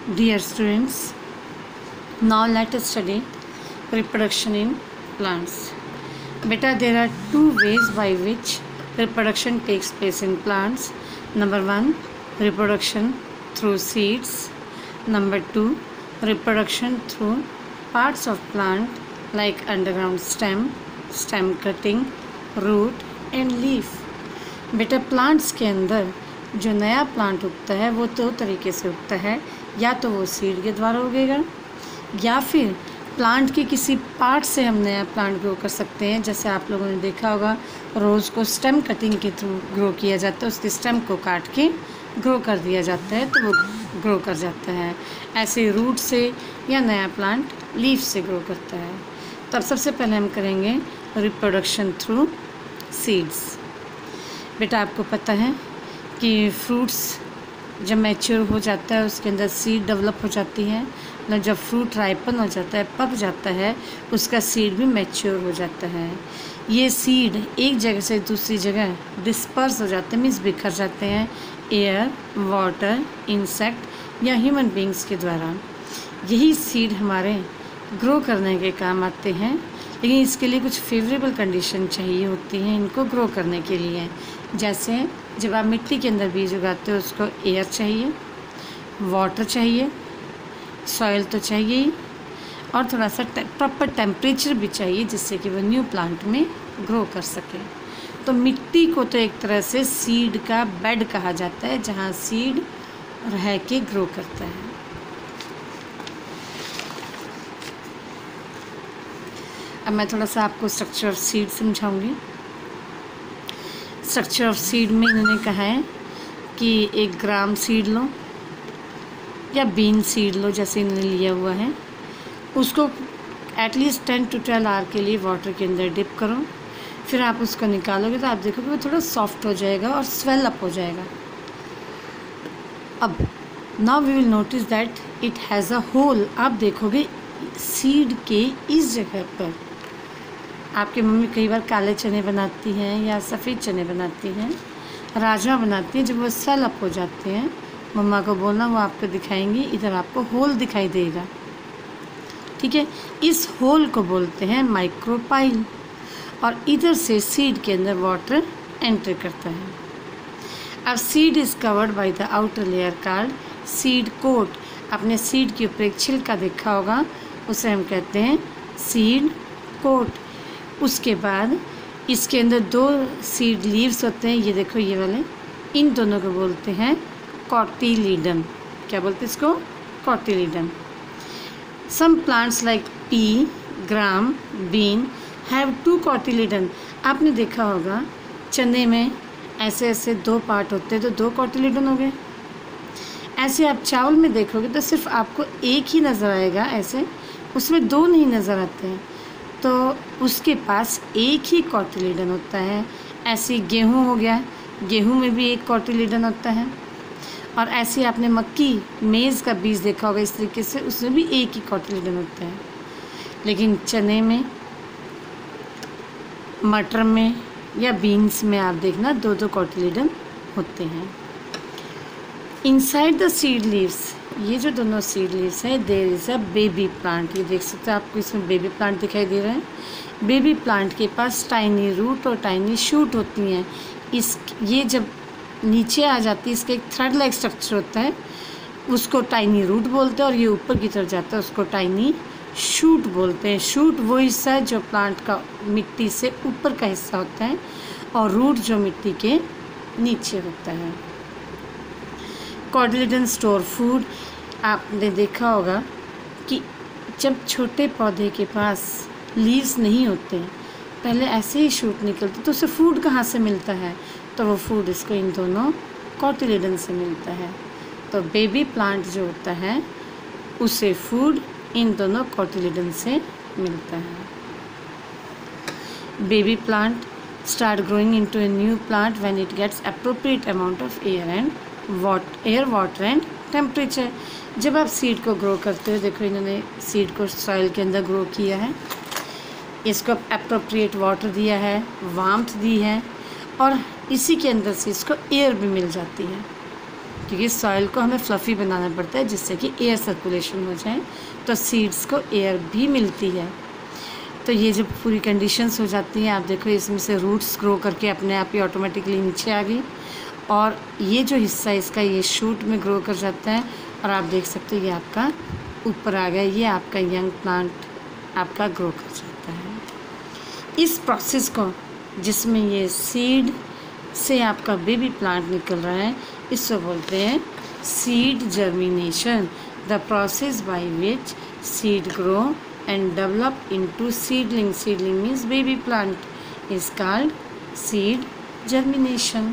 Dear students, now let us study reproduction in plants. Beta, there are two ways by which reproduction takes place in plants. Number 1, reproduction through seeds. Number 2, reproduction through parts of plant like underground stem, stem cutting, root and leaf. बेटा plants के अंदर जो नया plant उगता है वो दो तरीके से उगता है, या तो वो सीड के द्वारा उगेगा या फिर प्लांट के किसी पार्ट से हम नया प्लांट ग्रो कर सकते हैं। जैसे आप लोगों ने देखा होगा रोज़ को स्टेम कटिंग के थ्रू ग्रो किया जाता है, उसके स्टेम को काट के ग्रो कर दिया जाता है तो वो ग्रो कर जाता है। ऐसे रूट से या नया प्लांट लीफ से ग्रो करता है। तो अब सबसे पहले हम करेंगे रिप्रोडक्शन थ्रू सीड्स। बेटा आपको पता है कि फ्रूट्स जब मैच्योर हो जाता है उसके अंदर सीड डेवलप हो जाती है, मतलब जब फ्रूट राइपन हो जाता है, पक जाता है, उसका सीड भी मैच्योर हो जाता है। ये सीड एक जगह से दूसरी जगह डिस्पर्स हो जाते हैं, मीन्स बिखर जाते हैं एयर, वाटर, इंसेक्ट या ह्यूमन बींग्स के द्वारा। यही सीड हमारे ग्रो करने के काम आते हैं, लेकिन इसके लिए कुछ फेवरेबल कंडीशन चाहिए होती हैं इनको ग्रो करने के लिए। जैसे जब आप मिट्टी के अंदर बीज उगाते हो उसको एयर चाहिए, वाटर चाहिए, सॉइल तो चाहिए ही, और थोड़ा सा प्रॉपर टेम्परेचर भी चाहिए जिससे कि वो न्यू प्लांट में ग्रो कर सके। तो मिट्टी को तो एक तरह से सीड का बेड कहा जाता है जहाँ सीड रह के ग्रो करता है। अब मैं थोड़ा सा आपको स्ट्रक्चर ऑफ सीड समझाऊंगी। स्ट्रक्चर ऑफ सीड में इन्होंने कहा है कि 1 ग्राम सीड लो या बीन सीड लो, जैसे इन्होंने लिया हुआ है, उसको एटलीस्ट 10 to 12 आवर के लिए वाटर के अंदर डिप करो। फिर आप उसको निकालोगे तो आप देखोगे वो थोड़ा सॉफ्ट हो जाएगा और स्वेल अप हो जाएगा। अब now we will notice that it has a hole. आप देखोगे सीड के इस जगह पर आपकी मम्मी कई बार काले चने बनाती हैं या सफ़ेद चने बनाती हैं, राजमा बनाती हैं। जब वो स्वेल अप हो जाते हैं मम्मा को बोलना, वो आपको दिखाएंगी, इधर आपको होल दिखाई देगा, ठीक है। इस होल को बोलते हैं माइक्रोपाइल, और इधर से सीड के अंदर वाटर एंटर करता है। अब seed is covered by the outer layer called seed coat. आपने सीड के ऊपर एक छिलका देखा होगा, उसे हम कहते हैं सीड कोट। उसके बाद इसके अंदर 2 सीड लीव्स होते हैं, ये देखो ये वाले, इन दोनों को बोलते हैं कॉटिलीडन। क्या बोलते हैं इसको? Cotyledon. Some plants like pea, gram, bean have 2 cotyledon. आपने देखा होगा चने में ऐसे ऐसे 2 पार्ट होते हैं तो 2 कॉटिलीडन हो गए। ऐसे आप चावल में देखोगे तो सिर्फ आपको एक ही नज़र आएगा, ऐसे उसमें 2 नहीं नज़र आते हैं, तो उसके पास एक ही कॉटिलीडन होता है। ऐसे गेहूँ हो गया, गेहूँ में भी एक कॉटिलीडन होता है। और ऐसे आपने मक्की, मेज़ का बीज देखा होगा इस तरीके से, उसमें भी एक ही कॉटिलीडन होता है। लेकिन चने में, मटर में या बीन्स में आप देखना 2-2 कॉटिलीडन होते हैं। इनसाइड द सीड लीव्स, ये जो दोनों सीड लीव्स है, there is a baby plant. ये देख सकते हो आपको इसमें बेबी प्लांट दिखाई दे रहा है। बेबी प्लांट के पास टाइनी रूट और टाइनी शूट होती हैं। ये जब नीचे आ जाती है, इसका एक थ्रेड लाइक स्ट्रक्चर होता है, उसको टाइनी रूट बोलते हैं, और ये ऊपर की तरफ जाता है उसको टाइनी शूट बोलते हैं। शूट वो हिस्सा है जो प्लांट का मिट्टी से ऊपर का हिस्सा होता है, और रूट जो मिट्टी के नीचे होता है। Cotyledon store food. आपने देखा होगा कि जब छोटे पौधे के पास लीव्स नहीं होते, पहले ऐसे ही शूट निकलते, तो उसे फूड कहाँ से मिलता है? तो वो फूड इसको इन दोनों कॉटिलीडन से मिलता है। तो बेबी प्लांट जो होता है उसे फूड इन दोनों कॉटिलीडन से मिलता है। Baby plant start growing into a new plant when it gets appropriate amount of air, water and temperature. जब आप सीड को ग्रो करते हो, देखो इन्होंने सीड को सॉइल के अंदर ग्रो किया है, इसको अप्रोप्रिएट वाटर दिया है, वार्मथ दी है, और इसी के अंदर से इसको एयर भी मिल जाती है। क्योंकि सॉइल को हमें फ्लफ़ी बनाना पड़ता है जिससे कि एयर सर्कुलेशन हो जाए, तो सीड्स को एयर भी मिलती है। तो ये जब पूरी कंडीशंस हो जाती हैं, आप देखो इसमें से रूट्स ग्रो करके अपने आप ही ऑटोमेटिकली नीचे आ गई, और ये जो हिस्सा इसका ये शूट में ग्रो कर जाता है, और आप देख सकते हैं ये आपका ऊपर आ गया, ये आपका यंग प्लांट आपका ग्रो कर जाता है। इस प्रोसेस को, जिसमें ये सीड से आपका बेबी प्लांट निकल रहा है, इसको बोलते हैं seed germination. The process by which seed grow and develop into seedling. Seedling means baby plant is called seed germination.